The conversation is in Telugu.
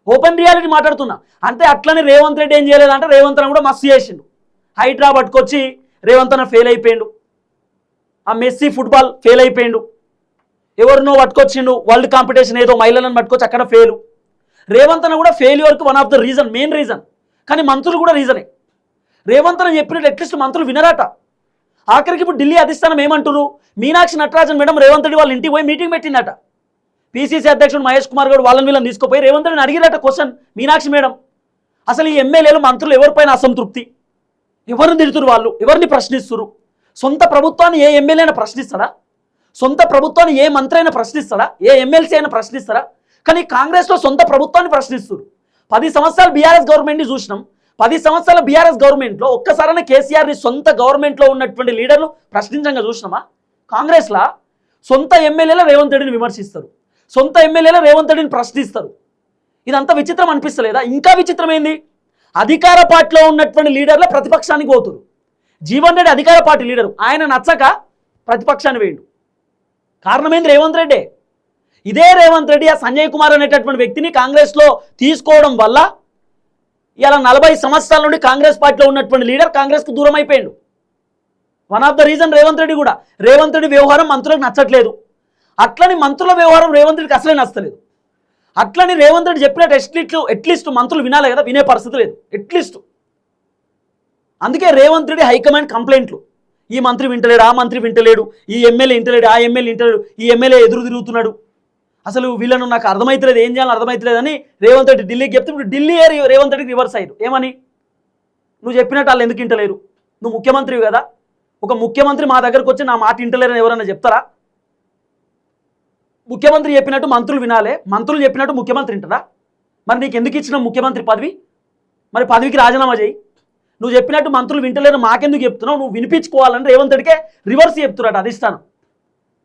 ఓపెన్ రియాలిటీ మాట్లాడుతున్నా. అంటే అట్లని రేవంత్ రెడ్డి ఏం చేయలేదంటే రేవంత్ అన్న కూడా మస్తు చేసిండు. హైడ్రా పట్టుకొచ్చి రేవంత్ అన్న ఫెయిల్ అయిపోయిండు. ఆ మెస్సీ ఫుట్బాల్ ఫెయిల్ అయిపోయిండు. ఎవరినో పట్టుకొచ్చిండు వరల్డ్ కాంపిటీషన్ ఏదో మహిళలను పట్టుకొచ్చి అక్కడ ఫెయిల్. రేవంత్ అన్న కూడా ఫెయిల్యూర్కి one of the reason, main reason. కానీ మంత్రులు కూడా రీజనే. రేవంత్ అన్న చెప్పినట్టు అట్లీస్ట్ మంత్రులు వినరాట. ఆఖరికి ఇప్పుడు ఢిల్లీ అధిష్టానం ఏమంటారు, మీనాక్షి నటరాజన్ మేడం రేవంత్ రెడ్డి వాళ్ళ ఇంటికి పోయి మీటింగ్ పెట్టిందట. పీసీసీ అధ్యక్షుడు మహేష్ కుమార్ గౌడ్ వాళ్ళని వీళ్ళని తీసుకుపోయి రేవంత్ రెడ్డిని అడిగిరట క్వశ్చన్, మీనాక్షి మేడం అసలు ఈ ఎమ్మెల్యేలు మంత్రులు ఎవరిపైన అసంతృప్తి, ఎవరిని తిడుతురు, వాళ్ళు ఎవరిని ప్రశ్నిస్తురు, సొంత ప్రభుత్వాన్ని ఏ ఎమ్మెల్యే అయినా ప్రశ్నిస్తాడా, సొంత ప్రభుత్వాన్ని ఏ మంత్రి అయినా ప్రశ్నిస్తాడా, ఏ ఎమ్మెల్సీ అయినా ప్రశ్నిస్తాడా? కానీ కాంగ్రెస్లో సొంత ప్రభుత్వాన్ని ప్రశ్నిస్తున్నారు. 10 సంవత్సరాలు బీఆర్ఎస్ గవర్నమెంట్ని చూసినాం. 10 సంవత్సరాల బీఆర్ఎస్ గవర్నమెంట్లో ఒక్కసారైనా కేసీఆర్ని సొంత గవర్నమెంట్లో ఉన్నటువంటి లీడర్లు ప్రశ్నించంగా చూసినామా? కాంగ్రెస్లో సొంత ఎమ్మెల్యేల రేవంత్ రెడ్డిని విమర్శిస్తారు, సొంత ఎమ్మెల్యేల రేవంత్ రెడ్డిని ప్రశ్నిస్తారు. ఇదంతా విచిత్రం అనిపిస్తలేదా? ఇంకా విచిత్రం ఏంది, అధికార పార్టీలో ఉన్నటువంటి లీడర్ల ప్రతిపక్షానికి పోతురు. జీవన్ రెడ్డి అధికార పార్టీ లీడరు, ఆయన నచ్చక ప్రతిపక్షాన్ని వేయండు. కారణమైంది రేవంత్ రెడ్డే. ఇదే రేవంత్ రెడ్డి ఆ సంజయ్ కుమార్ అనేటటువంటి వ్యక్తిని కాంగ్రెస్లో తీసుకోవడం వల్ల ఇలా 40 సంవత్సరాల నుండి కాంగ్రెస్ పార్టీలో ఉన్నటువంటి లీడర్ కాంగ్రెస్కు దూరం అయిపోయాడు. One of the reason Revanth Reddy కూడా. రేవంత్ రెడ్డి వ్యవహారం మంత్రులకు నచ్చట్లేదు. అట్లని మంత్రుల వ్యవహారం రేవంత్ రెడ్డికి అసలే నచ్చలేదు. అట్లని రేవంత్ రెడ్డి చెప్పినట్టు ఎట్లీస్ట్ మంత్రులు వినాలి కదా, వినే పరిస్థితి లేదు ఎట్లీస్ట్. అందుకే రేవంత్ రెడ్డి హైకమాండ్ కంప్లైంట్లు, ఈ మంత్రి వింటలేడు, ఆ మంత్రి వింటలేడు, ఈ ఎమ్మెల్యే వింటలేడు, ఆ ఎమ్మెల్యే వింటలేడు, ఈ ఎమ్మెల్యే ఎదురు తిరుగుతున్నాడు, అసలు వీళ్ళను నాకు అర్థమవుతలేదు, ఏం చేయాలని అర్థమవుతలేదని రేవంత్ రెడ్డి ఢిల్లీకి చెప్తే ఇప్పుడు ఢిల్లీ రేవంత్ రెడ్డికి రివర్స్ అయ్యారు. ఏమని, నువ్వు చెప్పినట్టు వాళ్ళు ఎందుకు వింటలేరు, నువ్వు ముఖ్యమంత్రివి కదా, ఒక ముఖ్యమంత్రి మా దగ్గరకు వచ్చి నా మాట వింటలేరని ఎవరన్నా చెప్తారా? ముఖ్యమంత్రి చెప్పినట్టు మంత్రులు వినాలే, మంత్రులు చెప్పినట్టు ముఖ్యమంత్రి వింటారా? మరి నీకు ఎందుకు ఇచ్చిన ముఖ్యమంత్రి పదవి? మరి పదవికి రాజీనామా చేయి. నువ్వు చెప్పినట్టు మంత్రులు వింటలేరు మాకెందుకు చెప్తున్నావు, నువ్వు వినిపించుకోవాలని రేవంత్ రెడ్డికే రివర్స్ చెప్తున్నాడు అధిష్టానం.